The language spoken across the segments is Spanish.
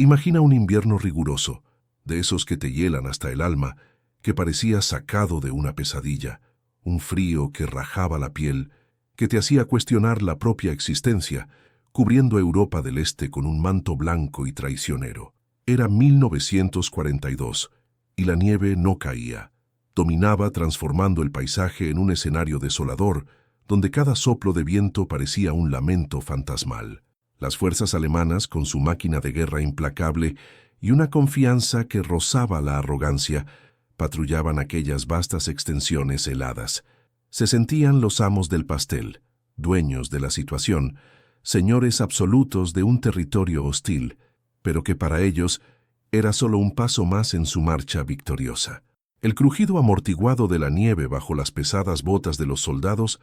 Imagina un invierno riguroso, de esos que te hielan hasta el alma, que parecía sacado de una pesadilla, un frío que rajaba la piel, que te hacía cuestionar la propia existencia, cubriendo Europa del Este con un manto blanco y traicionero. Era 1942, y la nieve no caía. Dominaba transformando el paisaje en un escenario desolador, donde cada soplo de viento parecía un lamento fantasmal. Las fuerzas alemanas, con su máquina de guerra implacable y una confianza que rozaba la arrogancia, patrullaban aquellas vastas extensiones heladas. Se sentían los amos del pastel, dueños de la situación, señores absolutos de un territorio hostil, pero que para ellos era solo un paso más en su marcha victoriosa. El crujido amortiguado de la nieve bajo las pesadas botas de los soldados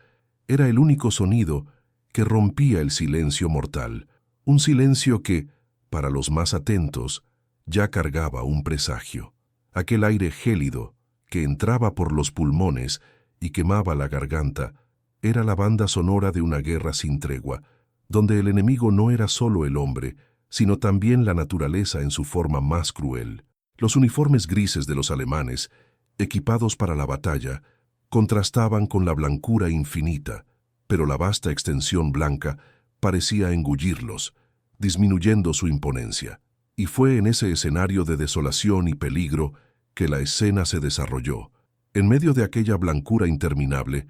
era el único sonido que rompía el silencio mortal, un silencio que, para los más atentos, ya cargaba un presagio. Aquel aire gélido que entraba por los pulmones y quemaba la garganta era la banda sonora de una guerra sin tregua, donde el enemigo no era solo el hombre, sino también la naturaleza en su forma más cruel. Los uniformes grises de los alemanes, equipados para la batalla, contrastaban con la blancura infinita, pero la vasta extensión blanca parecía engullirlos, disminuyendo su imponencia. Y fue en ese escenario de desolación y peligro que la escena se desarrolló. En medio de aquella blancura interminable,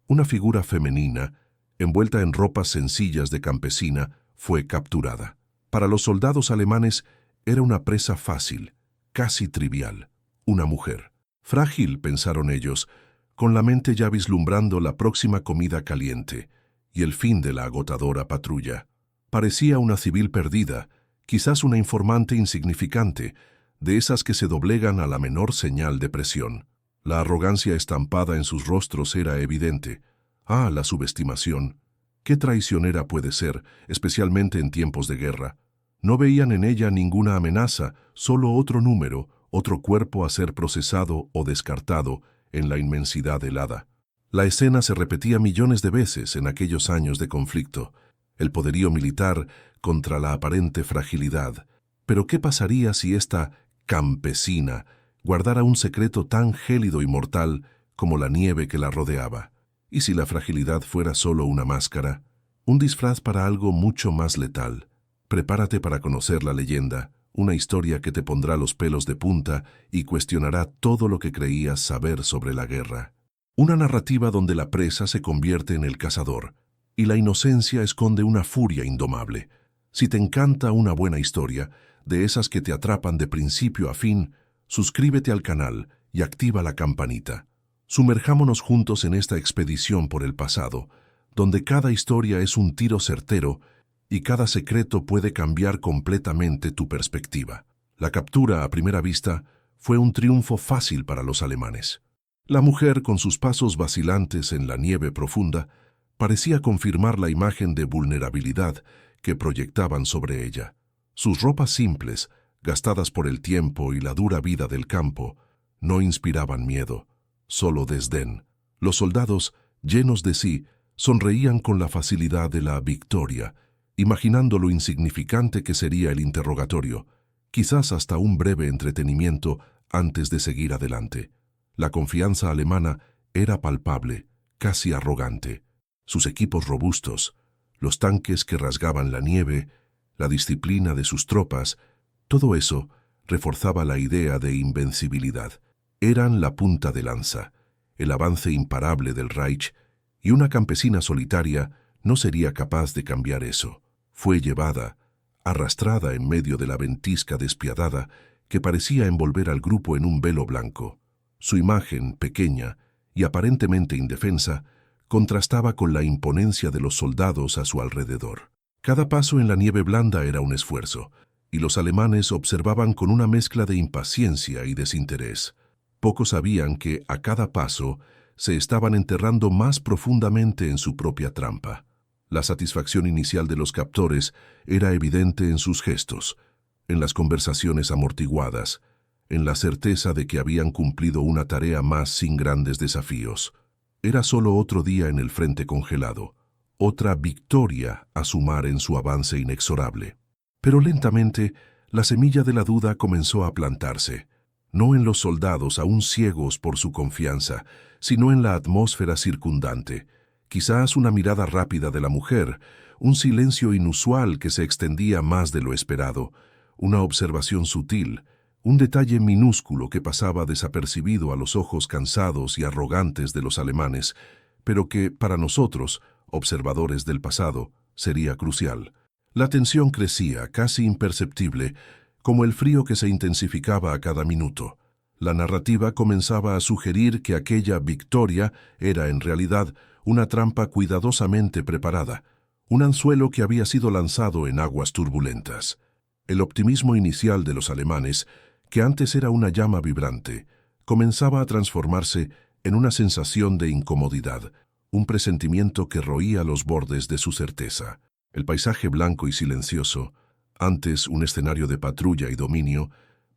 una figura femenina, envuelta en ropas sencillas de campesina, fue capturada. Para los soldados alemanes era una presa fácil, casi trivial, una mujer. Frágil, pensaron ellos, con la mente ya vislumbrando la próxima comida caliente y el fin de la agotadora patrulla. Parecía una civil perdida, quizás una informante insignificante, de esas que se doblegan a la menor señal de presión. La arrogancia estampada en sus rostros era evidente. Ah, la subestimación. Qué traicionera puede ser, especialmente en tiempos de guerra. No veían en ella ninguna amenaza, solo otro número, otro cuerpo a ser procesado o descartado en la inmensidad helada. La escena se repetía millones de veces en aquellos años de conflicto. El poderío militar contra la aparente fragilidad. Pero ¿qué pasaría si esta campesina guardara un secreto tan gélido y mortal como la nieve que la rodeaba? ¿Y si la fragilidad fuera solo una máscara? Un disfraz para algo mucho más letal. Prepárate para conocer la leyenda, una historia que te pondrá los pelos de punta y cuestionará todo lo que creías saber sobre la guerra. Una narrativa donde la presa se convierte en el cazador y la inocencia esconde una furia indomable. Si te encanta una buena historia, de esas que te atrapan de principio a fin, suscríbete al canal y activa la campanita. Sumerjámonos juntos en esta expedición por el pasado, donde cada historia es un tiro certero y cada secreto puede cambiar completamente tu perspectiva. La captura, a primera vista, fue un triunfo fácil para los alemanes. La mujer, con sus pasos vacilantes en la nieve profunda, parecía confirmar la imagen de vulnerabilidad que proyectaban sobre ella. Sus ropas simples, gastadas por el tiempo y la dura vida del campo, no inspiraban miedo, solo desdén. Los soldados, llenos de sí, sonreían con la facilidad de la victoria, imaginando lo insignificante que sería el interrogatorio, quizás hasta un breve entretenimiento antes de seguir adelante. La confianza alemana era palpable, casi arrogante. Sus equipos robustos, los tanques que rasgaban la nieve, la disciplina de sus tropas, todo eso reforzaba la idea de invencibilidad. Eran la punta de lanza, el avance imparable del Reich, y una campesina solitaria no sería capaz de cambiar eso. Fue llevada, arrastrada en medio de la ventisca despiadada que parecía envolver al grupo en un velo blanco. Su imagen, pequeña y aparentemente indefensa, contrastaba con la imponencia de los soldados a su alrededor. Cada paso en la nieve blanda era un esfuerzo, y los alemanes observaban con una mezcla de impaciencia y desinterés. Pocos sabían que, a cada paso, se estaban enterrando más profundamente en su propia trampa. La satisfacción inicial de los captores era evidente en sus gestos, en las conversaciones amortiguadas, en la certeza de que habían cumplido una tarea más sin grandes desafíos. Era solo otro día en el frente congelado, otra victoria a sumar en su avance inexorable. Pero lentamente, la semilla de la duda comenzó a plantarse, no en los soldados aún ciegos por su confianza, sino en la atmósfera circundante. Quizás una mirada rápida de la mujer, un silencio inusual que se extendía más de lo esperado, una observación sutil, un detalle minúsculo que pasaba desapercibido a los ojos cansados y arrogantes de los alemanes, pero que, para nosotros, observadores del pasado, sería crucial. La tensión crecía, casi imperceptible, como el frío que se intensificaba a cada minuto. La narrativa comenzaba a sugerir que aquella victoria era, en realidad, una trampa cuidadosamente preparada, un anzuelo que había sido lanzado en aguas turbulentas. El optimismo inicial de los alemanes, que antes era una llama vibrante, comenzaba a transformarse en una sensación de incomodidad, un presentimiento que roía los bordes de su certeza. El paisaje blanco y silencioso, antes un escenario de patrulla y dominio,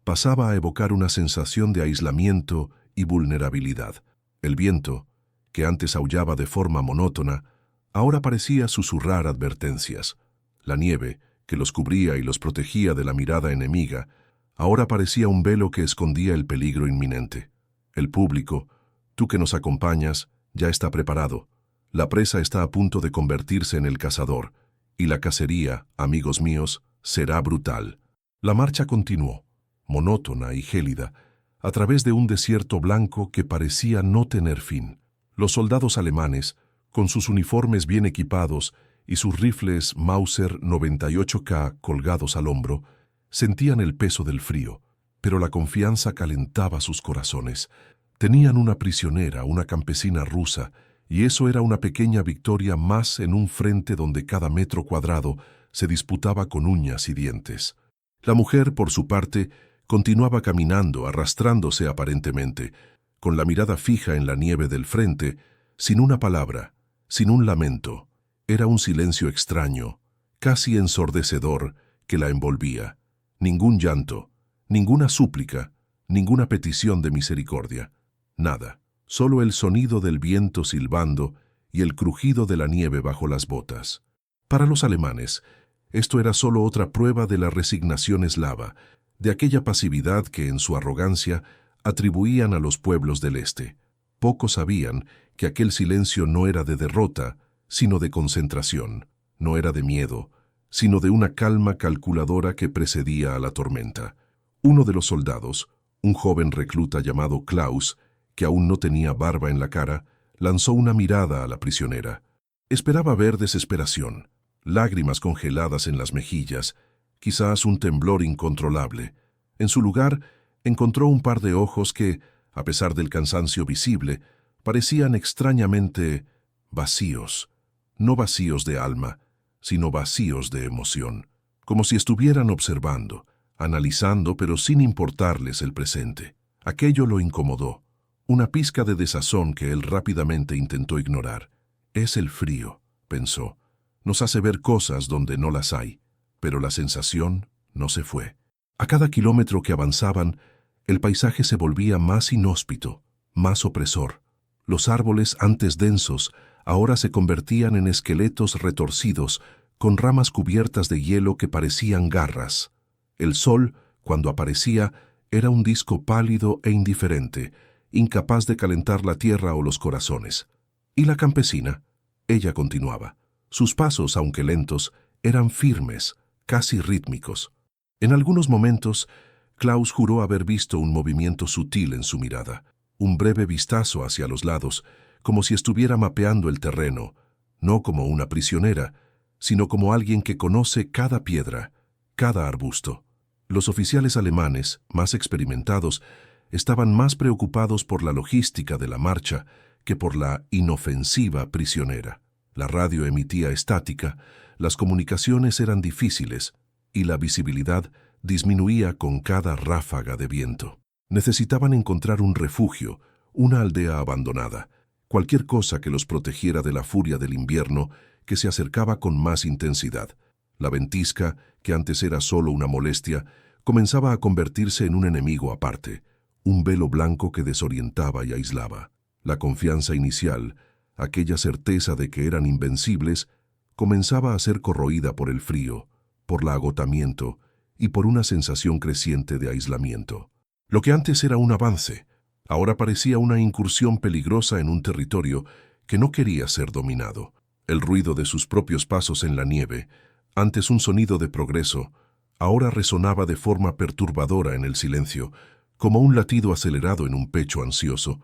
pasaba a evocar una sensación de aislamiento y vulnerabilidad. El viento, que antes aullaba de forma monótona, ahora parecía susurrar advertencias. La nieve, que los cubría y los protegía de la mirada enemiga, ahora parecía un velo que escondía el peligro inminente. El público, tú que nos acompañas, ya está preparado. La presa está a punto de convertirse en el cazador, y la cacería, amigos míos, será brutal. La marcha continuó, monótona y gélida, a través de un desierto blanco que parecía no tener fin. Los soldados alemanes, con sus uniformes bien equipados y sus rifles Mauser 98K colgados al hombro, sentían el peso del frío, pero la confianza calentaba sus corazones. Tenían una prisionera, una campesina rusa, y eso era una pequeña victoria más en un frente donde cada metro cuadrado se disputaba con uñas y dientes. La mujer, por su parte, continuaba caminando, arrastrándose aparentemente, con la mirada fija en la nieve del frente, sin una palabra, sin un lamento. Era un silencio extraño, casi ensordecedor, que la envolvía. Ningún llanto, ninguna súplica, ninguna petición de misericordia. Nada, solo el sonido del viento silbando y el crujido de la nieve bajo las botas. Para los alemanes, esto era solo otra prueba de la resignación eslava, de aquella pasividad que en su arrogancia atribuían a los pueblos del este. Pocos sabían que aquel silencio no era de derrota, sino de concentración, no era de miedo, sino de una calma calculadora que precedía a la tormenta. Uno de los soldados, un joven recluta llamado Klaus, que aún no tenía barba en la cara, lanzó una mirada a la prisionera. Esperaba ver desesperación, lágrimas congeladas en las mejillas, quizás un temblor incontrolable. En su lugar, encontró un par de ojos que, a pesar del cansancio visible, parecían extrañamente vacíos, no vacíos de alma, sino vacíos de emoción, como si estuvieran observando, analizando, pero sin importarles el presente. Aquello lo incomodó, una pizca de desazón que él rápidamente intentó ignorar. Es el frío, pensó. Nos hace ver cosas donde no las hay, pero la sensación no se fue. A cada kilómetro que avanzaban, el paisaje se volvía más inhóspito, más opresor. Los árboles, antes densos, ahora se convertían en esqueletos retorcidos, con ramas cubiertas de hielo que parecían garras. El sol, cuando aparecía, era un disco pálido e indiferente, incapaz de calentar la tierra o los corazones. Y la campesina, ella continuaba. Sus pasos, aunque lentos, eran firmes, casi rítmicos. En algunos momentos, Klaus juró haber visto un movimiento sutil en su mirada, un breve vistazo hacia los lados, como si estuviera mapeando el terreno, no como una prisionera, sino como alguien que conoce cada piedra, cada arbusto. Los oficiales alemanes, más experimentados, estaban más preocupados por la logística de la marcha que por la inofensiva prisionera. La radio emitía estática, las comunicaciones eran difíciles y la visibilidad disminuía con cada ráfaga de viento. Necesitaban encontrar un refugio, una aldea abandonada, cualquier cosa que los protegiera de la furia del invierno que se acercaba con más intensidad. La ventisca, que antes era solo una molestia, comenzaba a convertirse en un enemigo aparte, un velo blanco que desorientaba y aislaba. La confianza inicial, aquella certeza de que eran invencibles, comenzaba a ser corroída por el frío, por el agotamiento y por una sensación creciente de aislamiento. Lo que antes era un avance, ahora parecía una incursión peligrosa en un territorio que no quería ser dominado. El ruido de sus propios pasos en la nieve, antes un sonido de progreso, ahora resonaba de forma perturbadora en el silencio, como un latido acelerado en un pecho ansioso.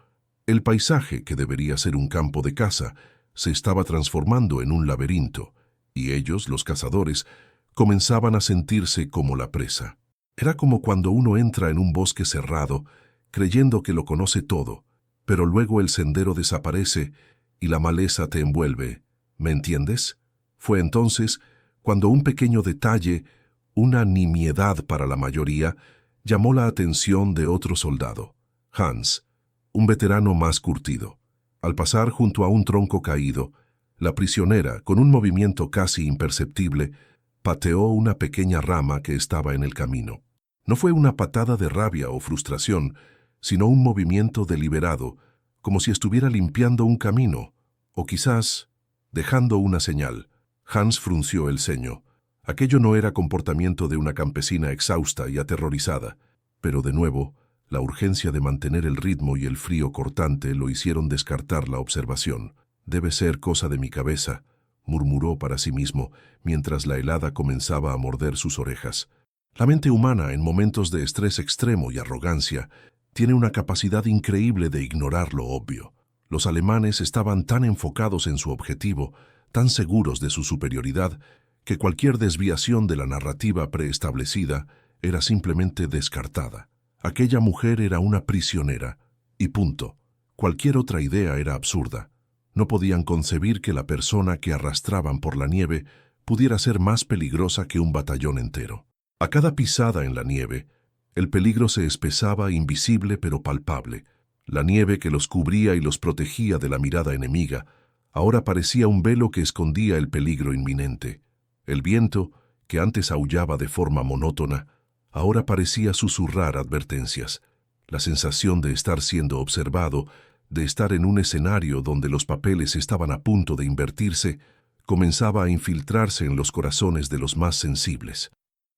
El paisaje, que debería ser un campo de caza, se estaba transformando en un laberinto, y ellos, los cazadores, comenzaban a sentirse como la presa. Era como cuando uno entra en un bosque cerrado, creyendo que lo conoce todo, pero luego el sendero desaparece y la maleza te envuelve. ¿Me entiendes? Fue entonces cuando un pequeño detalle, una nimiedad para la mayoría, llamó la atención de otro soldado, Hans, un veterano más curtido. Al pasar junto a un tronco caído, la prisionera, con un movimiento casi imperceptible, pateó una pequeña rama que estaba en el camino. No fue una patada de rabia o frustración, sino un movimiento deliberado, como si estuviera limpiando un camino, o quizás dejando una señal. Hans frunció el ceño. Aquello no era comportamiento de una campesina exhausta y aterrorizada, pero de nuevo, la urgencia de mantener el ritmo y el frío cortante lo hicieron descartar la observación. «Debe ser cosa de mi cabeza», murmuró para sí mismo, mientras la helada comenzaba a morder sus orejas. La mente humana, en momentos de estrés extremo y arrogancia, tiene una capacidad increíble de ignorar lo obvio. Los alemanes estaban tan enfocados en su objetivo, tan seguros de su superioridad, que cualquier desviación de la narrativa preestablecida era simplemente descartada. Aquella mujer era una prisionera, y punto. Cualquier otra idea era absurda. No podían concebir que la persona que arrastraban por la nieve pudiera ser más peligrosa que un batallón entero. A cada pisada en la nieve, el peligro se espesaba invisible pero palpable. La nieve que los cubría y los protegía de la mirada enemiga, ahora parecía un velo que escondía el peligro inminente. El viento, que antes aullaba de forma monótona, ahora parecía susurrar advertencias. La sensación de estar siendo observado, de estar en un escenario donde los papeles estaban a punto de invertirse, comenzaba a infiltrarse en los corazones de los más sensibles.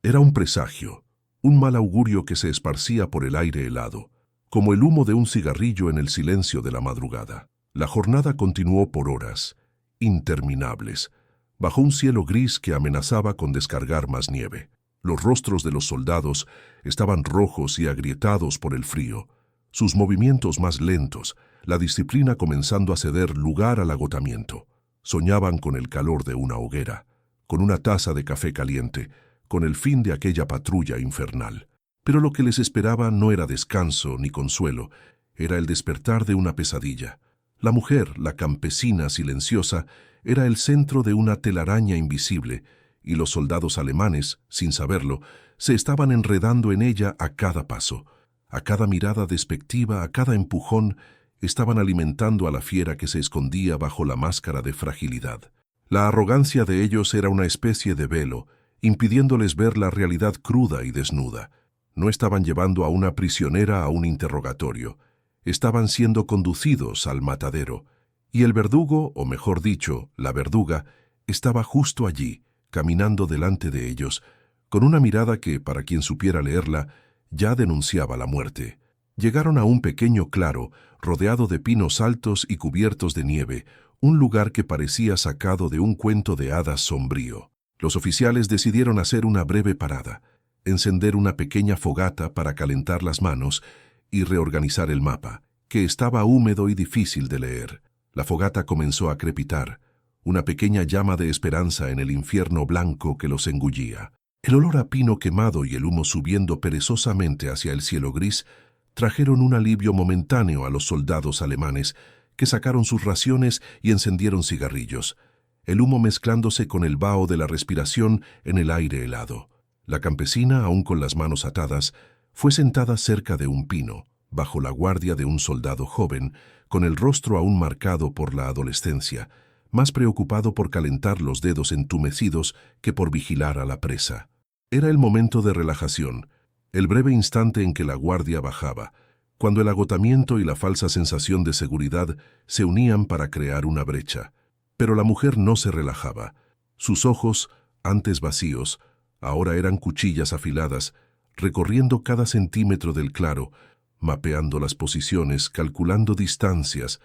Era un presagio, un mal augurio que se esparcía por el aire helado, como el humo de un cigarrillo en el silencio de la madrugada. La jornada continuó por horas, interminables, bajo un cielo gris que amenazaba con descargar más nieve. Los rostros de los soldados estaban rojos y agrietados por el frío, sus movimientos más lentos, la disciplina comenzando a ceder lugar al agotamiento. Soñaban con el calor de una hoguera, con una taza de café caliente, con el fin de aquella patrulla infernal. Pero lo que les esperaba no era descanso ni consuelo, era el despertar de una pesadilla. La mujer, la campesina silenciosa, era el centro de una telaraña invisible, y los soldados alemanes, sin saberlo, se estaban enredando en ella a cada paso. A cada mirada despectiva, a cada empujón, estaban alimentando a la fiera que se escondía bajo la máscara de fragilidad. La arrogancia de ellos era una especie de velo, impidiéndoles ver la realidad cruda y desnuda. No estaban llevando a una prisionera a un interrogatorio. Estaban siendo conducidos al matadero, y el verdugo, o mejor dicho, la verduga, estaba justo allí, caminando delante de ellos, con una mirada que, para quien supiera leerla, ya denunciaba la muerte. Llegaron a un pequeño claro, rodeado de pinos altos y cubiertos de nieve, un lugar que parecía sacado de un cuento de hadas sombrío. Los oficiales decidieron hacer una breve parada, encender una pequeña fogata para calentar las manos y reorganizar el mapa, que estaba húmedo y difícil de leer. La fogata comenzó a crepitar, una pequeña llama de esperanza en el infierno blanco que los engullía. El olor a pino quemado y el humo subiendo perezosamente hacia el cielo gris trajeron un alivio momentáneo a los soldados alemanes, que sacaron sus raciones y encendieron cigarrillos, el humo mezclándose con el vaho de la respiración en el aire helado. La campesina, aún con las manos atadas, fue sentada cerca de un pino, bajo la guardia de un soldado joven, con el rostro aún marcado por la adolescencia, más preocupado por calentar los dedos entumecidos que por vigilar a la presa. Era el momento de relajación, el breve instante en que la guardia bajaba, cuando el agotamiento y la falsa sensación de seguridad se unían para crear una brecha. Pero la mujer no se relajaba. Sus ojos, antes vacíos, Ahora eran cuchillas afiladas, recorriendo cada centímetro del claro, mapeando las posiciones, calculando distancias,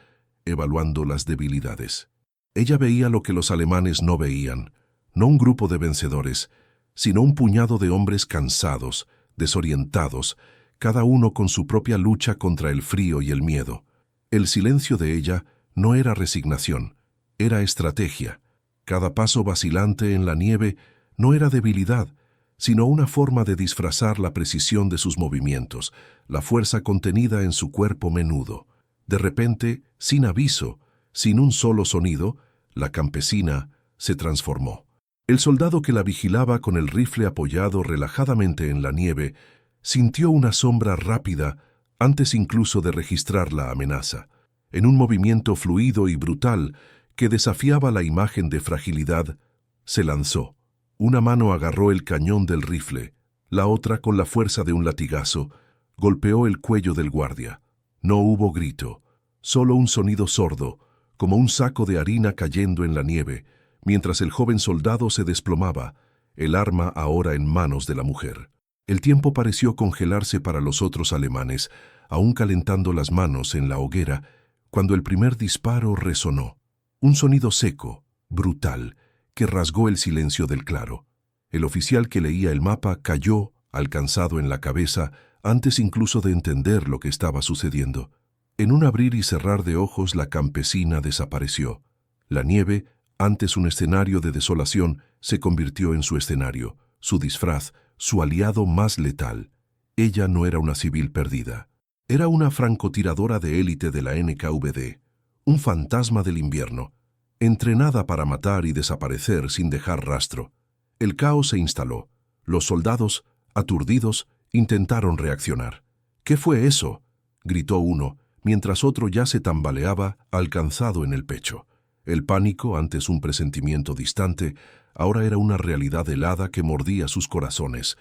evaluando las debilidades. Ella veía lo que los alemanes no veían, no un grupo de vencedores, sino un puñado de hombres cansados, desorientados, cada uno con su propia lucha contra el frío y el miedo. El silencio de ella no era resignación, era estrategia. Cada paso vacilante en la nieve no era debilidad, sino una forma de disfrazar la precisión de sus movimientos, la fuerza contenida en su cuerpo menudo. De repente, sin aviso, sin un solo sonido, la campesina se transformó. El soldado que la vigilaba con el rifle apoyado relajadamente en la nieve sintió una sombra rápida antes incluso de registrar la amenaza. En un movimiento fluido y brutal que desafiaba la imagen de fragilidad, se lanzó. Una mano agarró el cañón del rifle, la otra, con la fuerza de un latigazo, golpeó el cuello del guardia. No hubo grito, solo un sonido sordo, como un saco de harina cayendo en la nieve, mientras el joven soldado se desplomaba, el arma ahora en manos de la mujer. El tiempo pareció congelarse para los otros alemanes, aún calentando las manos en la hoguera, cuando el primer disparo resonó. Un sonido seco, brutal, que rasgó el silencio del claro. El oficial que leía el mapa cayó, alcanzado en la cabeza, antes incluso de entender lo que estaba sucediendo. En un abrir y cerrar de ojos, la campesina desapareció. La nieve, antes un escenario de desolación, se convirtió en su escenario, su disfraz, su aliado más letal. Ella no era una civil perdida. Era una francotiradora de élite de la NKVD, un fantasma del invierno, entrenada para matar y desaparecer sin dejar rastro. El caos se instaló. Los soldados, aturdidos, intentaron reaccionar. «¿Qué fue eso?», gritó uno, mientras otro ya se tambaleaba, alcanzado en el pecho. El pánico, antes un presentimiento distante, ahora era una realidad helada que mordía sus corazones.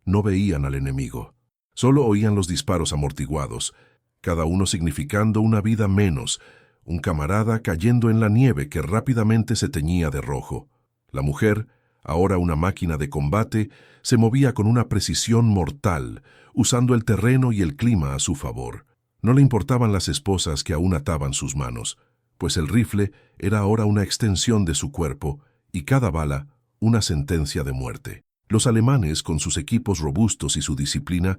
No veían al enemigo. Solo oían los disparos amortiguados, cada uno significando una vida menos, un camarada cayendo en la nieve que rápidamente se teñía de rojo. La mujer, ahora una máquina de combate, se movía con una precisión mortal, usando el terreno y el clima a su favor. No le importaban las esposas que aún ataban sus manos, pues el rifle era ahora una extensión de su cuerpo y cada bala una sentencia de muerte. Los alemanes, con sus equipos robustos y su disciplina,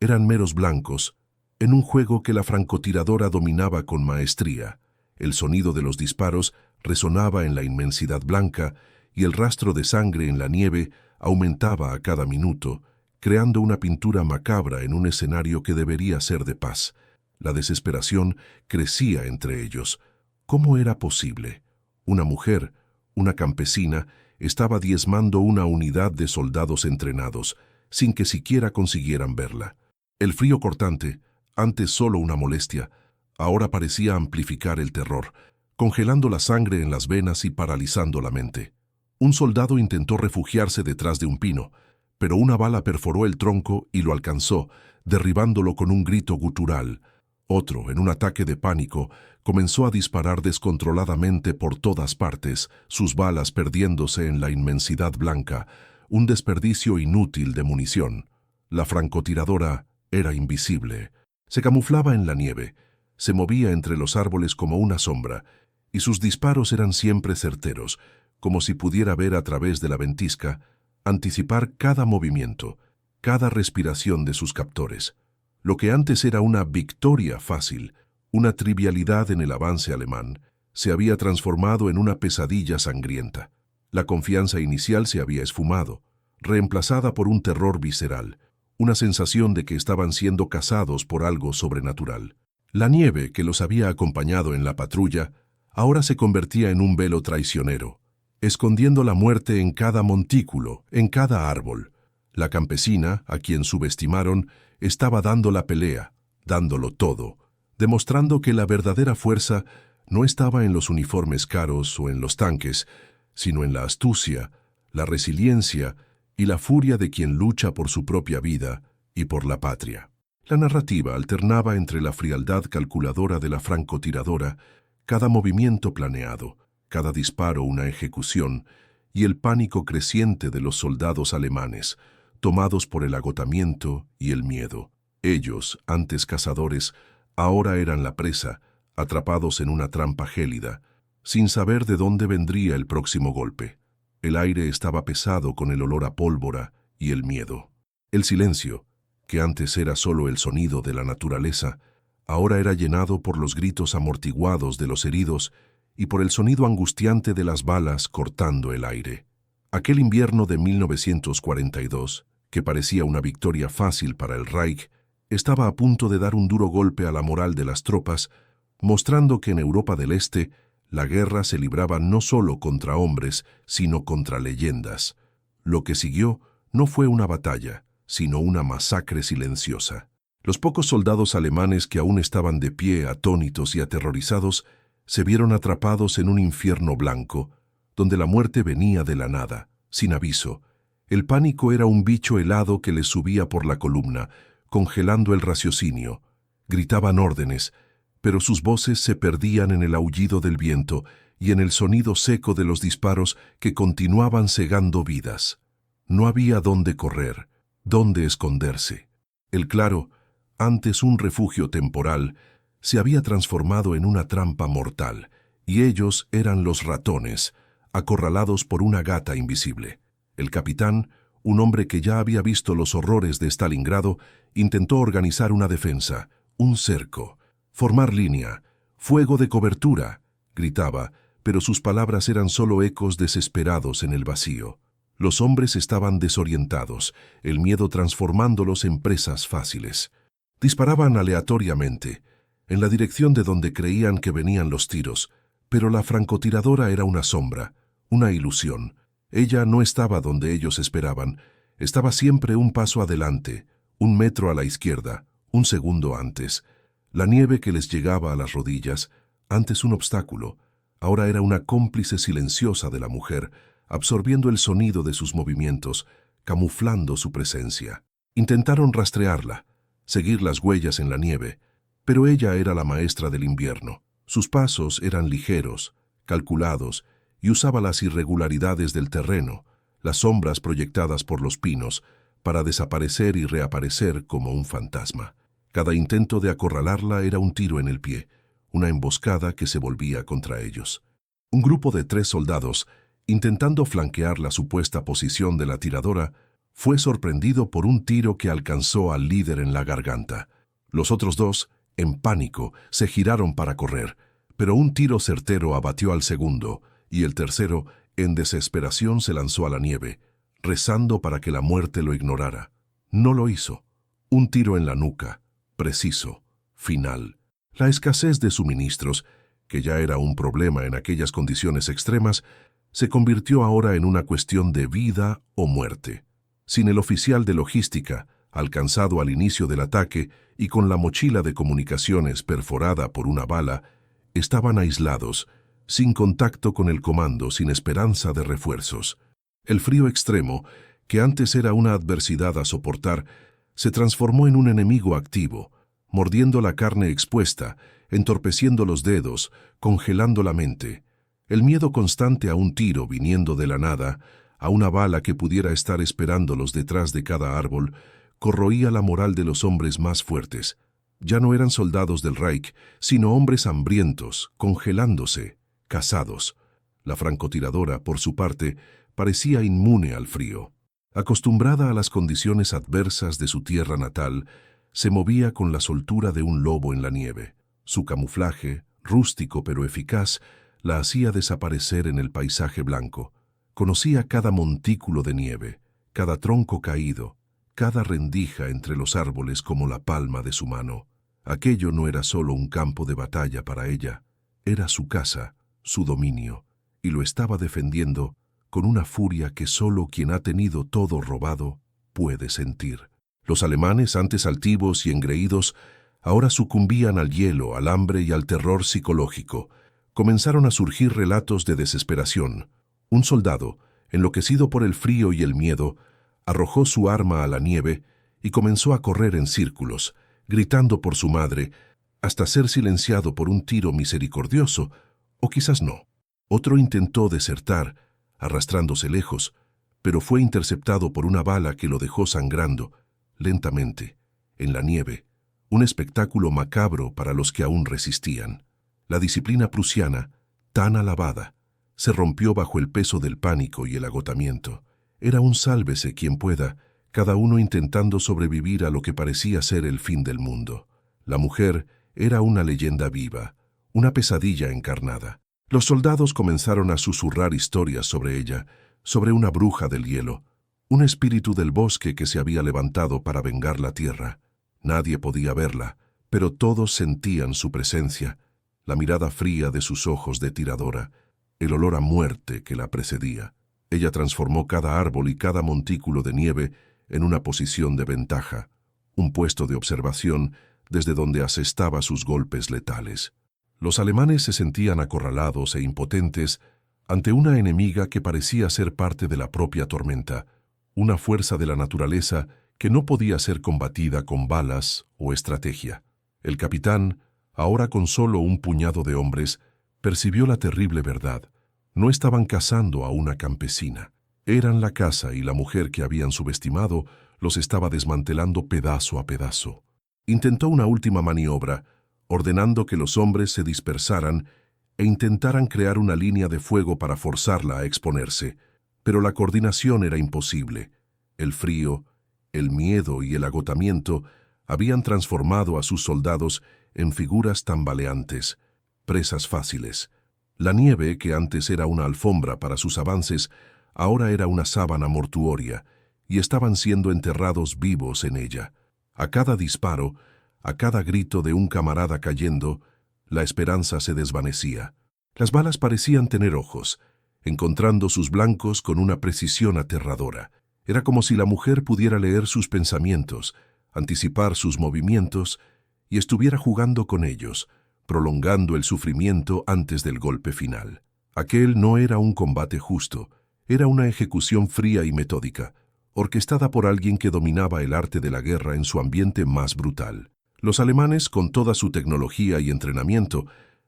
eran meros blancos, en un juego que la francotiradora dominaba con maestría. El sonido de los disparos resonaba en la inmensidad blanca y el rastro de sangre en la nieve aumentaba a cada minuto, creando una pintura macabra en un escenario que debería ser de paz. La desesperación crecía entre ellos. ¿Cómo era posible? Una mujer, una campesina, estaba diezmando una unidad de soldados entrenados, sin que siquiera consiguieran verla. El frío cortante, antes solo una molestia, ahora parecía amplificar el terror, congelando la sangre en las venas y paralizando la mente. Un soldado intentó refugiarse detrás de un pino, pero una bala perforó el tronco y lo alcanzó, derribándolo con un grito gutural. Otro, en un ataque de pánico, comenzó a disparar descontroladamente por todas partes, sus balas perdiéndose en la inmensidad blanca, un desperdicio inútil de munición. La francotiradora era invisible. Se camuflaba en la nieve, se movía entre los árboles como una sombra, y sus disparos eran siempre certeros, como si pudiera ver a través de la ventisca, anticipar cada movimiento, cada respiración de sus captores. Lo que antes era una victoria fácil, una trivialidad en el avance alemán, se había transformado en una pesadilla sangrienta. La confianza inicial se había esfumado, reemplazada por un terror visceral, una sensación de que estaban siendo cazados por algo sobrenatural. La nieve que los había acompañado en la patrulla ahora se convertía en un velo traicionero, escondiendo la muerte en cada montículo, en cada árbol. La campesina, a quien subestimaron, estaba dando la pelea, dándolo todo, demostrando que la verdadera fuerza no estaba en los uniformes caros o en los tanques, sino en la astucia, la resiliencia y la furia de quien lucha por su propia vida y por la patria. La narrativa alternaba entre la frialdad calculadora de la francotiradora, cada movimiento planeado, cada disparo una ejecución, y el pánico creciente de los soldados alemanes, tomados por el agotamiento y el miedo. Ellos, antes cazadores, ahora eran la presa, atrapados en una trampa gélida, sin saber de dónde vendría el próximo golpe. El aire estaba pesado con el olor a pólvora y el miedo. El silencio, que antes era solo el sonido de la naturaleza, ahora era llenado por los gritos amortiguados de los heridos y por el sonido angustiante de las balas cortando el aire. Aquel invierno de 1942, que parecía una victoria fácil para el Reich, estaba a punto de dar un duro golpe a la moral de las tropas, mostrando que en Europa del Este la guerra se libraba no solo contra hombres, sino contra leyendas. Lo que siguió no fue una batalla, sino una masacre silenciosa. Los pocos soldados alemanes que aún estaban de pie, atónitos y aterrorizados, se vieron atrapados en un infierno blanco, donde la muerte venía de la nada, sin aviso. El pánico era un bicho helado que les subía por la columna, congelando el raciocinio. Gritaban órdenes, pero sus voces se perdían en el aullido del viento y en el sonido seco de los disparos que continuaban cegando vidas. No había dónde correr, dónde esconderse. El claro, antes un refugio temporal, se había transformado en una trampa mortal, y ellos eran los ratones, acorralados por una gata invisible. El capitán, un hombre que ya había visto los horrores de Stalingrado, intentó organizar una defensa, un cerco, formar línea, fuego de cobertura, gritaba, pero sus palabras eran solo ecos desesperados en el vacío. Los hombres estaban desorientados, el miedo transformándolos en presas fáciles. Disparaban aleatoriamente, en la dirección de donde creían que venían los tiros, pero la francotiradora era una sombra, una ilusión. Ella no estaba donde ellos esperaban, estaba siempre un paso adelante, un metro a la izquierda, un segundo antes. La nieve que les llegaba a las rodillas, antes un obstáculo, ahora era una cómplice silenciosa de la mujer, absorbiendo el sonido de sus movimientos, camuflando su presencia. Intentaron rastrearla, seguir las huellas en la nieve, pero ella era la maestra del invierno. Sus pasos eran ligeros, calculados, y usaba las irregularidades del terreno, las sombras proyectadas por los pinos, para desaparecer y reaparecer como un fantasma. Cada intento de acorralarla era un tiro en el pie, una emboscada que se volvía contra ellos. Un grupo de 3 soldados, intentando flanquear la supuesta posición de la tiradora, fue sorprendido por un tiro que alcanzó al líder en la garganta. Los otros 2, en pánico, se giraron para correr, pero un tiro certero abatió al segundo, y el tercero, en desesperación, se lanzó a la nieve, rezando para que la muerte lo ignorara. No lo hizo. Un tiro en la nuca, preciso, final. La escasez de suministros, que ya era un problema en aquellas condiciones extremas, se convirtió ahora en una cuestión de vida o muerte. Sin el oficial de logística, alcanzado al inicio del ataque y con la mochila de comunicaciones perforada por una bala, estaban aislados, sin contacto con el comando, sin esperanza de refuerzos. El frío extremo, que antes era una adversidad a soportar, se transformó en un enemigo activo, mordiendo la carne expuesta, entorpeciendo los dedos, congelando la mente. El miedo constante a un tiro viniendo de la nada, a una bala que pudiera estar esperándolos detrás de cada árbol, corroía la moral de los hombres más fuertes. Ya no eran soldados del Reich, sino hombres hambrientos, congelándose, casados. La francotiradora, por su parte, parecía inmune al frío. Acostumbrada a las condiciones adversas de su tierra natal, se movía con la soltura de un lobo en la nieve. Su camuflaje, rústico pero eficaz, la hacía desaparecer en el paisaje blanco. Conocía cada montículo de nieve, cada tronco caído, cada rendija entre los árboles como la palma de su mano. Aquello no era solo un campo de batalla para ella, era su casa, su dominio, y lo estaba defendiendo con una furia que solo quien ha tenido todo robado puede sentir. Los alemanes, antes altivos y engreídos, ahora sucumbían al hielo, al hambre y al terror psicológico. Comenzaron a surgir relatos de desesperación. Un soldado, enloquecido por el frío y el miedo, arrojó su arma a la nieve y comenzó a correr en círculos, gritando por su madre, hasta ser silenciado por un tiro misericordioso, o quizás no. Otro intentó desertar, arrastrándose lejos, pero fue interceptado por una bala que lo dejó sangrando, lentamente, en la nieve, un espectáculo macabro para los que aún resistían. La disciplina prusiana, tan alabada, se rompió bajo el peso del pánico y el agotamiento. Era un sálvese quien pueda, cada uno intentando sobrevivir a lo que parecía ser el fin del mundo. La mujer era una leyenda viva, una pesadilla encarnada. Los soldados comenzaron a susurrar historias sobre ella, sobre una bruja del hielo, un espíritu del bosque que se había levantado para vengar la tierra. Nadie podía verla, pero todos sentían su presencia, la mirada fría de sus ojos de tiradora, el olor a muerte que la precedía. Ella transformó cada árbol y cada montículo de nieve en una posición de ventaja, un puesto de observación desde donde asestaba sus golpes letales. Los alemanes se sentían acorralados e impotentes ante una enemiga que parecía ser parte de la propia tormenta, una fuerza de la naturaleza que no podía ser combatida con balas o estrategia. El capitán, ahora con solo un puñado de hombres, percibió la terrible verdad. No estaban cazando a una campesina. Eran la casa y la mujer que habían subestimado los estaba desmantelando pedazo a pedazo. Intentó una última maniobra, ordenando que los hombres se dispersaran e intentaran crear una línea de fuego para forzarla a exponerse, pero la coordinación era imposible. El frío, el miedo y el agotamiento habían transformado a sus soldados en figuras tambaleantes, presas fáciles. La nieve, que antes era una alfombra para sus avances, ahora era una sábana mortuoria, y estaban siendo enterrados vivos en ella. A cada disparo, a cada grito de un camarada cayendo, la esperanza se desvanecía. Las balas parecían tener ojos, encontrando sus blancos con una precisión aterradora. Era como si la mujer pudiera leer sus pensamientos, anticipar sus movimientos y estuviera jugando con ellos, prolongando el sufrimiento antes del golpe final. Aquel no era un combate justo, era una ejecución fría y metódica, orquestada por alguien que dominaba el arte de la guerra en su ambiente más brutal. Los alemanes, con toda su tecnología y entrenamiento,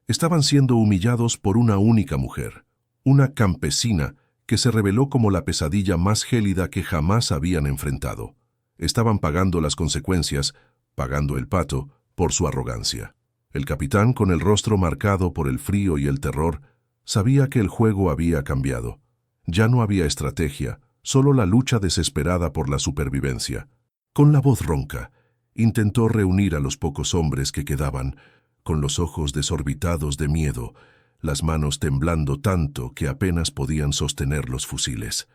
estaban siendo humillados por una única mujer, una campesina que se reveló como la pesadilla más gélida que jamás habían enfrentado. Estaban pagando las consecuencias, pagando el pato, por su arrogancia. El capitán, con el rostro marcado por el frío y el terror, sabía que el juego había cambiado. Ya no había estrategia, solo la lucha desesperada por la supervivencia. Con la voz ronca, intentó reunir a los pocos hombres que quedaban, con los ojos desorbitados de miedo, las manos temblando tanto que apenas podían sostener los fusiles.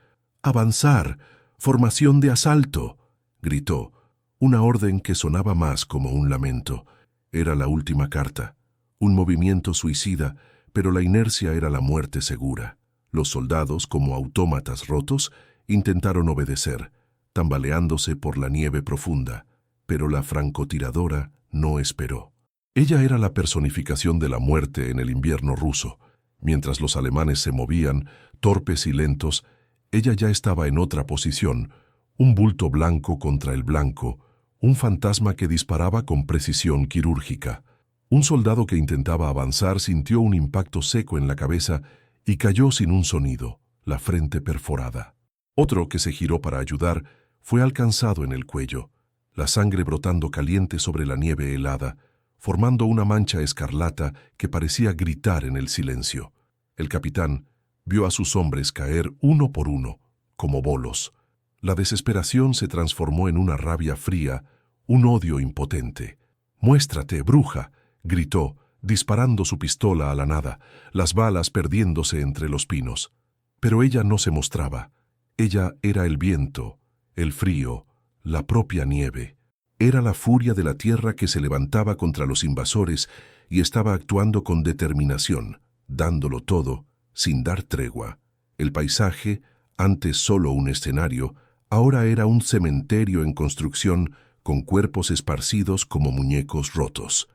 «¡Avanzar! ¡Formación de asalto!», gritó, una orden que sonaba más como un lamento. Era la última carta, un movimiento suicida, pero la inercia era la muerte segura. Los soldados, como autómatas rotos, intentaron obedecer, tambaleándose por la nieve profunda, pero la francotiradora no esperó. Ella era la personificación de la muerte en el invierno ruso. Mientras los alemanes se movían, torpes y lentos, ella ya estaba en otra posición, un bulto blanco contra el blanco, un fantasma que disparaba con precisión quirúrgica. Un soldado que intentaba avanzar sintió un impacto seco en la cabeza y cayó sin un sonido, la frente perforada. Otro que se giró para ayudar fue alcanzado en el cuello, la sangre brotando caliente sobre la nieve helada, formando una mancha escarlata que parecía gritar en el silencio. El capitán vio a sus hombres caer uno por uno, como bolos. La desesperación se transformó en una rabia fría, un odio impotente. «¡Muéstrate, bruja!», gritó, disparando su pistola a la nada, las balas perdiéndose entre los pinos. Pero ella no se mostraba. Ella era el viento, el frío, la propia nieve. Era la furia de la tierra que se levantaba contra los invasores y estaba actuando con determinación, dándolo todo, sin dar tregua. El paisaje, antes solo un escenario, ahora era un cementerio en construcción con cuerpos esparcidos como muñecos rotos.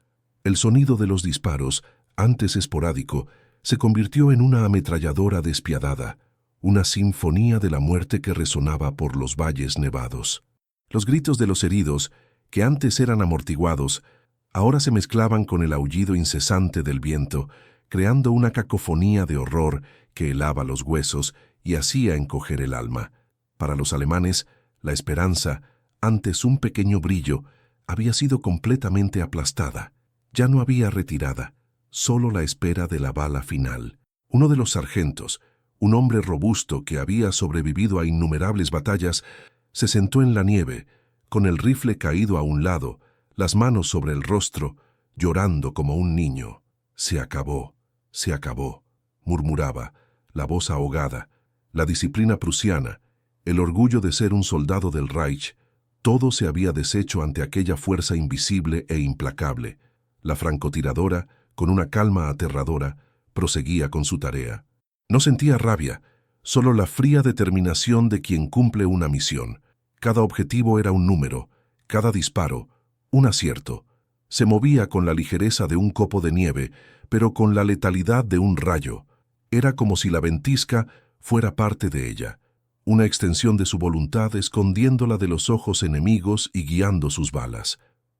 El sonido de los disparos, antes esporádico, se convirtió en una ametralladora despiadada, una sinfonía de la muerte que resonaba por los valles nevados. Los gritos de los heridos, que antes eran amortiguados, ahora se mezclaban con el aullido incesante del viento, creando una cacofonía de horror que helaba los huesos y hacía encoger el alma. Para los alemanes, la esperanza, antes un pequeño brillo, había sido completamente aplastada. Ya no había retirada, solo la espera de la bala final. Uno de los sargentos, un hombre robusto que había sobrevivido a innumerables batallas, se sentó en la nieve, con el rifle caído a un lado, las manos sobre el rostro, llorando como un niño. Se acabó, murmuraba, la voz ahogada, la disciplina prusiana, el orgullo de ser un soldado del Reich, todo se había deshecho ante aquella fuerza invisible e implacable. La francotiradora, con una calma aterradora, proseguía con su tarea. No sentía rabia, solo la fría determinación de quien cumple una misión. Cada objetivo era un número, cada disparo, un acierto. Se movía con la ligereza de un copo de nieve, pero con la letalidad de un rayo. Era como si la ventisca fuera parte de ella, una extensión de su voluntad escondiéndola de los ojos enemigos y guiando sus balas.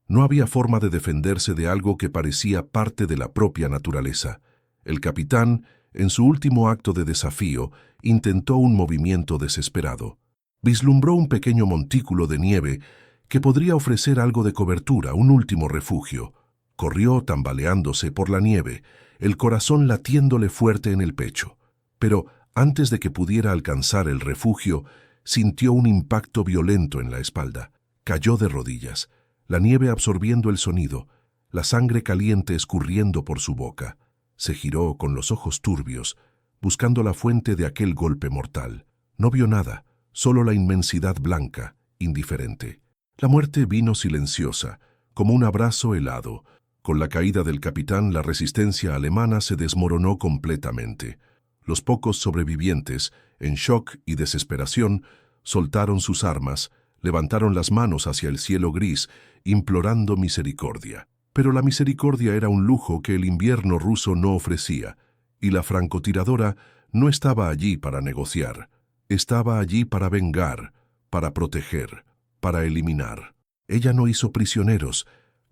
No había forma de defenderse de algo que parecía parte de la propia naturaleza. El capitán, en su último acto de desafío, intentó un movimiento desesperado. Vislumbró un pequeño montículo de nieve que podría ofrecer algo de cobertura, un último refugio. Corrió tambaleándose por la nieve, el corazón latiéndole fuerte en el pecho. Pero antes de que pudiera alcanzar el refugio, sintió un impacto violento en la espalda. Cayó de rodillas, la nieve absorbiendo el sonido, la sangre caliente escurriendo por su boca. Se giró con los ojos turbios, buscando la fuente de aquel golpe mortal. No vio nada, solo la inmensidad blanca, indiferente. La muerte vino silenciosa, como un abrazo helado. Con la caída del capitán, la resistencia alemana se desmoronó completamente. Los pocos sobrevivientes, en shock y desesperación, soltaron sus armas, levantaron las manos hacia el cielo gris, implorando misericordia. Pero la misericordia era un lujo que el invierno ruso no ofrecía, y la francotiradora no estaba allí para negociar. Estaba allí para vengar, para proteger, para eliminar. Ella no hizo prisioneros,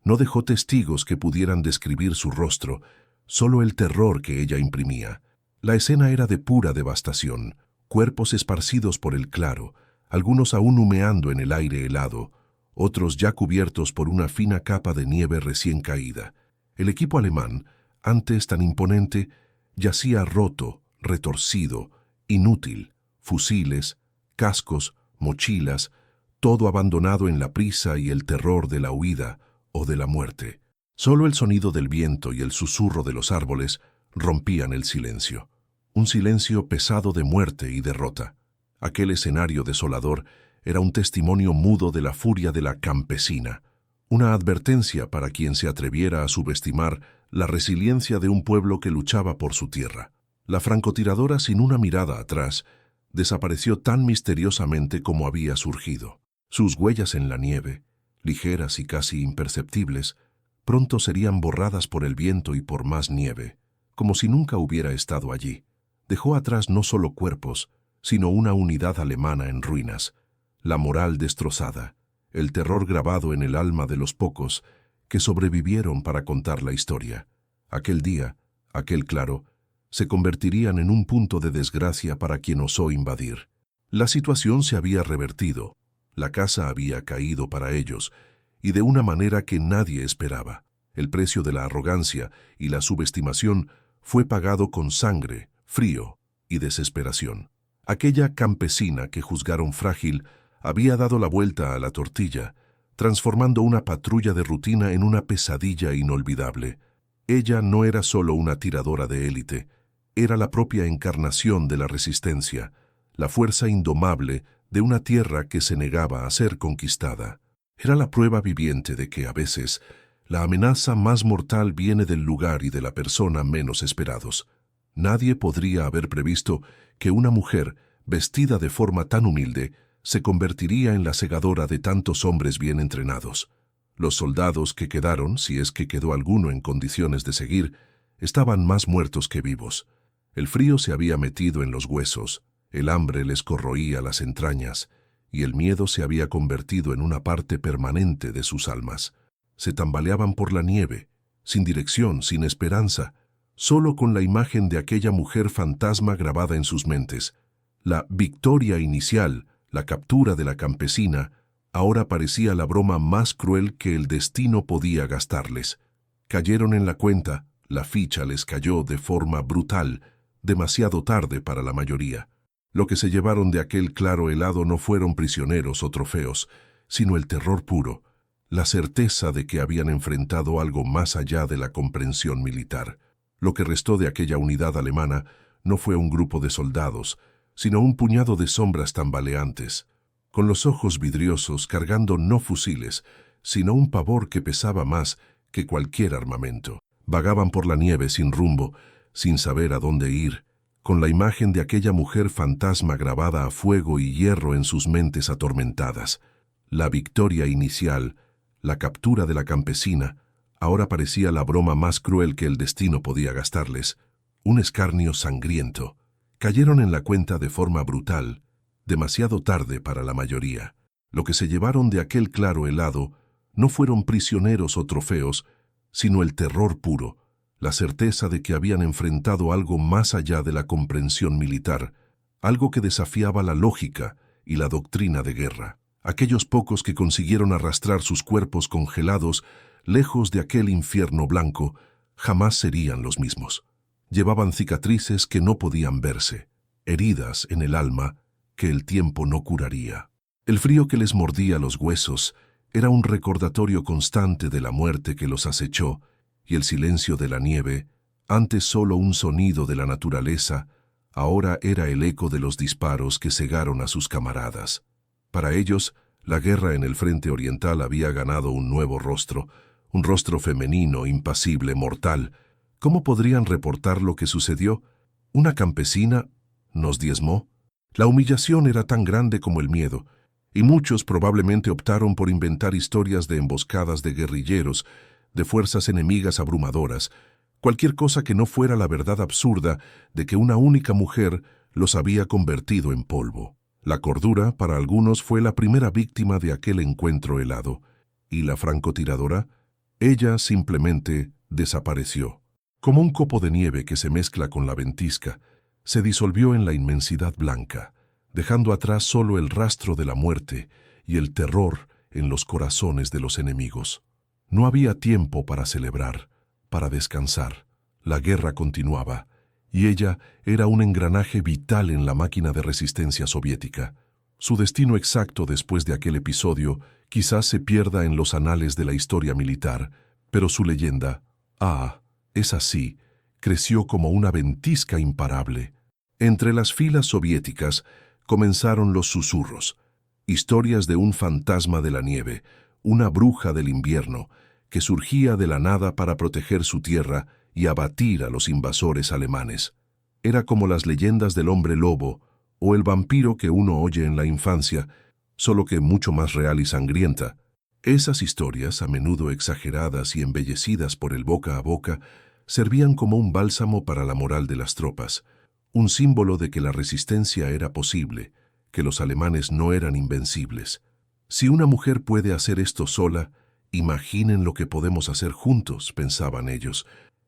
no dejó testigos que pudieran describir su rostro, solo el terror que ella imprimía. La escena era de pura devastación, cuerpos esparcidos por el claro, algunos aún humeando en el aire helado, otros ya cubiertos por una fina capa de nieve recién caída. El equipo alemán, antes tan imponente, yacía roto, retorcido, inútil. Fusiles, cascos, mochilas, todo abandonado en la prisa y el terror de la huida o de la muerte. Solo el sonido del viento y el susurro de los árboles rompían el silencio. Un silencio pesado de muerte y derrota. Aquel escenario desolador era un testimonio mudo de la furia de la campesina, una advertencia para quien se atreviera a subestimar la resiliencia de un pueblo que luchaba por su tierra. La francotiradora, sin una mirada atrás, desapareció tan misteriosamente como había surgido. Sus huellas en la nieve, ligeras y casi imperceptibles, pronto serían borradas por el viento y por más nieve, como si nunca hubiera estado allí. Dejó atrás no solo cuerpos, sino una unidad alemana en ruinas, la moral destrozada, el terror grabado en el alma de los pocos que sobrevivieron para contar la historia. Aquel día, aquel claro, se convertirían en un punto de desgracia para quien osó invadir. La situación se había revertido, la casa había caído para ellos, y de una manera que nadie esperaba. El precio de la arrogancia y la subestimación fue pagado con sangre, frío y desesperación. Aquella campesina que juzgaron frágil había dado la vuelta a la tortilla, transformando una patrulla de rutina en una pesadilla inolvidable. Ella no era solo una tiradora de élite, era la propia encarnación de la resistencia, la fuerza indomable de una tierra que se negaba a ser conquistada. Era la prueba viviente de que, a veces, la amenaza más mortal viene del lugar y de la persona menos esperados. Nadie podría haber previsto que una mujer, vestida de forma tan humilde, se convertiría en la segadora de tantos hombres bien entrenados. Los soldados que quedaron, si es que quedó alguno en condiciones de seguir, estaban más muertos que vivos. El frío se había metido en los huesos, el hambre les corroía las entrañas, y el miedo se había convertido en una parte permanente de sus almas. Se tambaleaban por la nieve, sin dirección, sin esperanza, solo con la imagen de aquella mujer fantasma grabada en sus mentes, La victoria inicial, la captura de la campesina, ahora parecía la broma más cruel que el destino podía gastarles. Cayeron en la cuenta, la ficha les cayó de forma brutal, demasiado tarde para la mayoría. Lo que se llevaron de aquel claro helado no fueron prisioneros o trofeos, sino el terror puro, la certeza de que habían enfrentado algo más allá de la comprensión militar. Lo que restó de aquella unidad alemana no fue un grupo de soldados, sino un puñado de sombras tambaleantes, con los ojos vidriosos cargando no fusiles, sino un pavor que pesaba más que cualquier armamento. Vagaban por la nieve sin rumbo, sin saber a dónde ir, con la imagen de aquella mujer fantasma grabada a fuego y hierro en sus mentes atormentadas. La victoria inicial, la captura de la campesina, ahora parecía la broma más cruel que el destino podía gastarles, un escarnio sangriento. Cayeron en la cuenta de forma brutal, demasiado tarde para la mayoría. Lo que se llevaron de aquel claro helado no fueron prisioneros o trofeos, sino el terror puro, la certeza de que habían enfrentado algo más allá de la comprensión militar, algo que desafiaba la lógica y la doctrina de guerra. Aquellos pocos que consiguieron arrastrar sus cuerpos congelados lejos de aquel infierno blanco jamás serían los mismos. Llevaban cicatrices que no podían verse, heridas en el alma que el tiempo no curaría. El frío que les mordía los huesos era un recordatorio constante de la muerte que los acechó, y el silencio de la nieve, antes solo un sonido de la naturaleza, ahora era el eco de los disparos que cegaron a sus camaradas. Para ellos, la guerra en el frente oriental había ganado un nuevo rostro, un rostro femenino, impasible, mortal. ¿Cómo podrían reportar lo que sucedió? ¿Una campesina nos diezmó? La humillación era tan grande como el miedo, y muchos probablemente optaron por inventar historias de emboscadas de guerrilleros, de fuerzas enemigas abrumadoras, cualquier cosa que no fuera la verdad absurda de que una única mujer los había convertido en polvo. La cordura, para algunos, fue la primera víctima de aquel encuentro helado, y la francotiradora, ella simplemente desapareció. Como un copo de nieve que se mezcla con la ventisca, se disolvió en la inmensidad blanca, dejando atrás solo el rastro de la muerte y el terror en los corazones de los enemigos. No había tiempo para celebrar, para descansar. La guerra continuaba, y ella era un engranaje vital en la máquina de resistencia soviética. Su destino exacto después de aquel episodio quizás se pierda en los anales de la historia militar, pero su leyenda, es así, creció como una ventisca imparable. Entre las filas soviéticas comenzaron los susurros, historias de un fantasma de la nieve, una bruja del invierno, que surgía de la nada para proteger su tierra y abatir a los invasores alemanes. Era como las leyendas del hombre lobo o el vampiro que uno oye en la infancia, solo que mucho más real y sangrienta. Esas historias, a menudo exageradas y embellecidas por el boca a boca, servían como un bálsamo para la moral de las tropas, un símbolo de que la resistencia era posible, que los alemanes no eran invencibles. Si una mujer puede hacer esto sola, imaginen lo que podemos hacer juntos, pensaban ellos.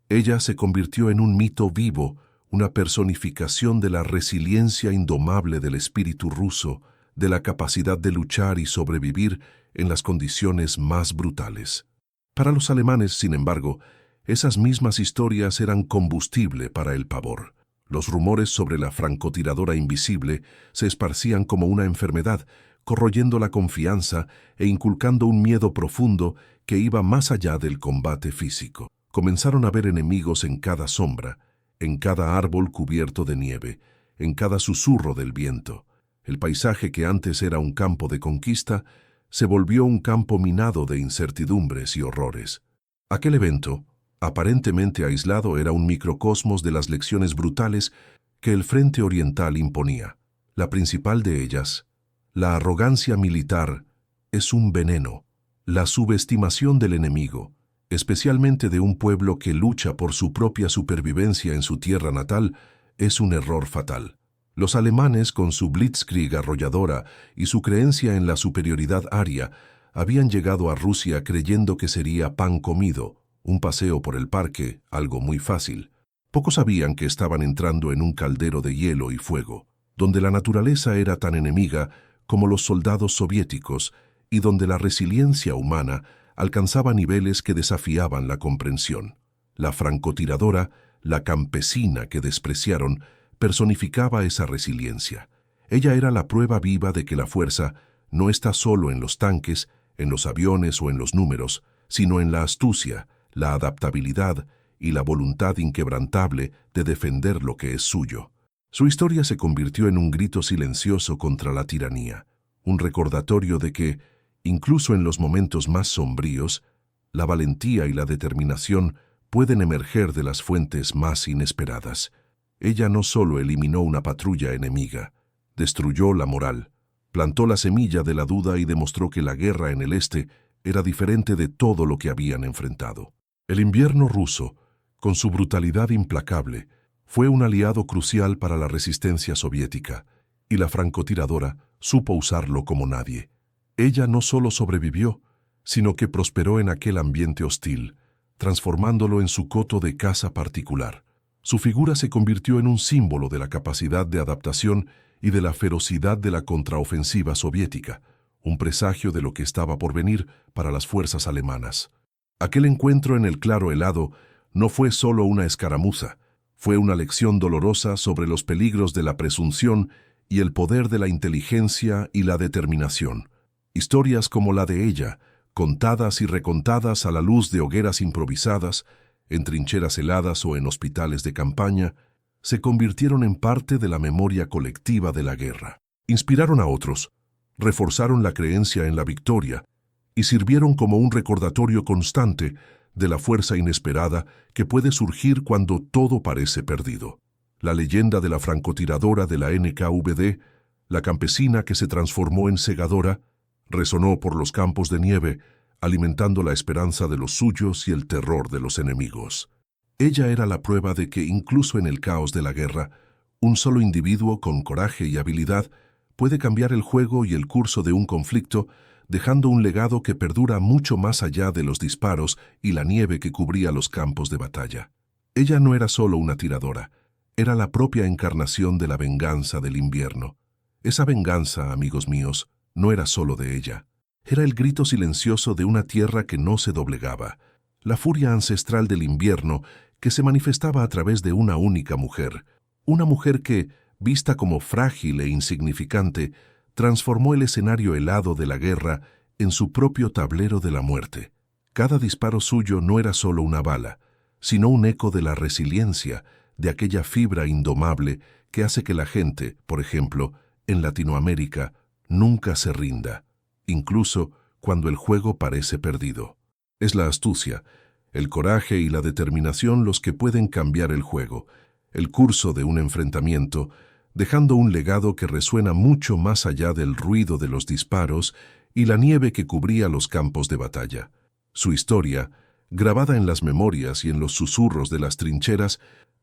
Ella se convirtió en un mito vivo, una personificación de la resiliencia indomable del espíritu ruso, de la capacidad de luchar y sobrevivir en las condiciones más brutales. Para los alemanes, sin embargo, esas mismas historias eran combustible para el pavor. Los rumores sobre la francotiradora invisible se esparcían como una enfermedad, corroyendo la confianza e inculcando un miedo profundo que iba más allá del combate físico. Comenzaron a ver enemigos en cada sombra, en cada árbol cubierto de nieve, en cada susurro del viento. El paisaje que antes era un campo de conquista se volvió un campo minado de incertidumbres y horrores. Aquel evento, aparentemente aislado, era un microcosmos de las lecciones brutales que el frente oriental imponía. La principal de ellas, la arrogancia militar, es un veneno. La subestimación del enemigo, especialmente de un pueblo que lucha por su propia supervivencia en su tierra natal, es un error fatal. Los alemanes, con su blitzkrieg arrolladora y su creencia en la superioridad aria, habían llegado a Rusia creyendo que sería pan comido, un paseo por el parque, algo muy fácil. Pocos sabían que estaban entrando en un caldero de hielo y fuego. donde la naturaleza era tan enemiga como los soldados soviéticos y donde la resiliencia humana alcanzaba niveles que desafiaban la comprensión. La francotiradora, la campesina que despreciaron, personificaba esa resiliencia. Ella era la prueba viva de que la fuerza no está solo en los tanques, en los aviones o en los números, sino en la astucia, la adaptabilidad y la voluntad inquebrantable de defender lo que es suyo. Su historia se convirtió en un grito silencioso contra la tiranía, un recordatorio de que, incluso en los momentos más sombríos, la valentía y la determinación pueden emerger de las fuentes más inesperadas. Ella no solo eliminó una patrulla enemiga, destruyó la moral, plantó la semilla de la duda y demostró que la guerra en el este era diferente de todo lo que habían enfrentado. El invierno ruso, con su brutalidad implacable, fue un aliado crucial para la resistencia soviética, y la francotiradora supo usarlo como nadie. Ella no solo sobrevivió, sino que prosperó en aquel ambiente hostil, transformándolo en su coto de caza particular. Su figura se convirtió en un símbolo de la capacidad de adaptación y de la ferocidad de la contraofensiva soviética, un presagio de lo que estaba por venir para las fuerzas alemanas. Aquel encuentro en el claro helado no fue solo una escaramuza, fue una lección dolorosa sobre los peligros de la presunción y el poder de la inteligencia y la determinación. Historias como la de ella, contadas y recontadas a la luz de hogueras improvisadas, en trincheras heladas o en hospitales de campaña, se convirtieron en parte de la memoria colectiva de la guerra. Inspiraron a otros, reforzaron la creencia en la victoria y sirvieron como un recordatorio constante de la fuerza inesperada que puede surgir cuando todo parece perdido. La leyenda de la francotiradora de la NKVD, la campesina que se transformó en segadora, resonó por los campos de nieve, alimentando la esperanza de los suyos y el terror de los enemigos. Ella era la prueba de que incluso en el caos de la guerra, un solo individuo con coraje y habilidad puede cambiar el juego y el curso de un conflicto, dejando un legado que perdura mucho más allá de los disparos y la nieve que cubría los campos de batalla. Ella no era solo una tiradora, era la propia encarnación de la venganza del invierno. Esa venganza, amigos míos, no era solo de ella. Era el grito silencioso de una tierra que no se doblegaba, la furia ancestral del invierno que se manifestaba a través de una única mujer, una mujer que, vista como frágil e insignificante, transformó el escenario helado de la guerra en su propio tablero de la muerte. Cada disparo suyo no era solo una bala, sino un eco de la resiliencia, de aquella fibra indomable que hace que la gente, por ejemplo, en Latinoamérica, nunca se rinda, incluso cuando el juego parece perdido. Es la astucia, el coraje y la determinación los que pueden cambiar el juego, el curso de un enfrentamiento, dejando un legado que resuena mucho más allá del ruido de los disparos y la nieve que cubría los campos de batalla. Su historia, grabada en las memorias y en los susurros de las trincheras,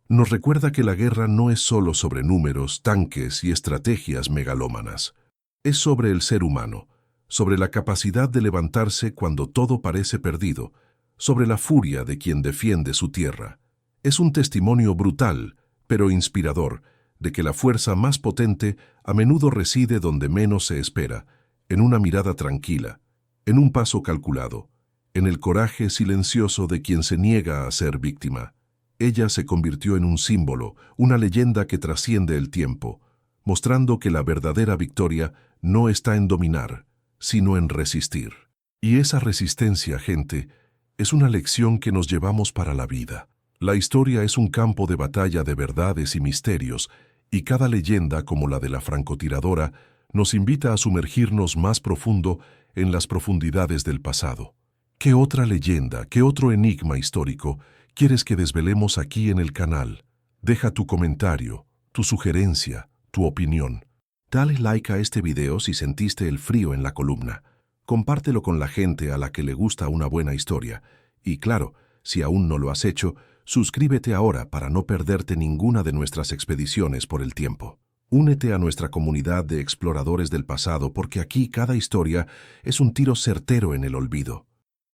nos recuerda que la guerra no es solo sobre números, tanques y estrategias megalómanas. Es sobre el ser humano, sobre la capacidad de levantarse cuando todo parece perdido, sobre la furia de quien defiende su tierra. Es un testimonio brutal, pero inspirador, de que la fuerza más potente a menudo reside donde menos se espera, en una mirada tranquila, en un paso calculado, en el coraje silencioso de quien se niega a ser víctima. Ella se convirtió en un símbolo, una leyenda que trasciende el tiempo, mostrando que la verdadera victoria no está en dominar, sino en resistir. Y esa resistencia, gente, es una lección que nos llevamos para la vida. La historia es un campo de batalla de verdades y misterios, y cada leyenda, como la de la francotiradora, nos invita a sumergirnos más profundo en las profundidades del pasado. ¿Qué otra leyenda, qué otro enigma histórico quieres que desvelemos aquí en el canal? Deja tu comentario, tu sugerencia, tu opinión. Dale like a este video si sentiste el frío en la columna. Compártelo con la gente a la que le gusta una buena historia. Y claro, si aún no lo has hecho, suscríbete ahora para no perderte ninguna de nuestras expediciones por el tiempo. Únete a nuestra comunidad de exploradores del pasado porque aquí cada historia es un tiro certero en el olvido.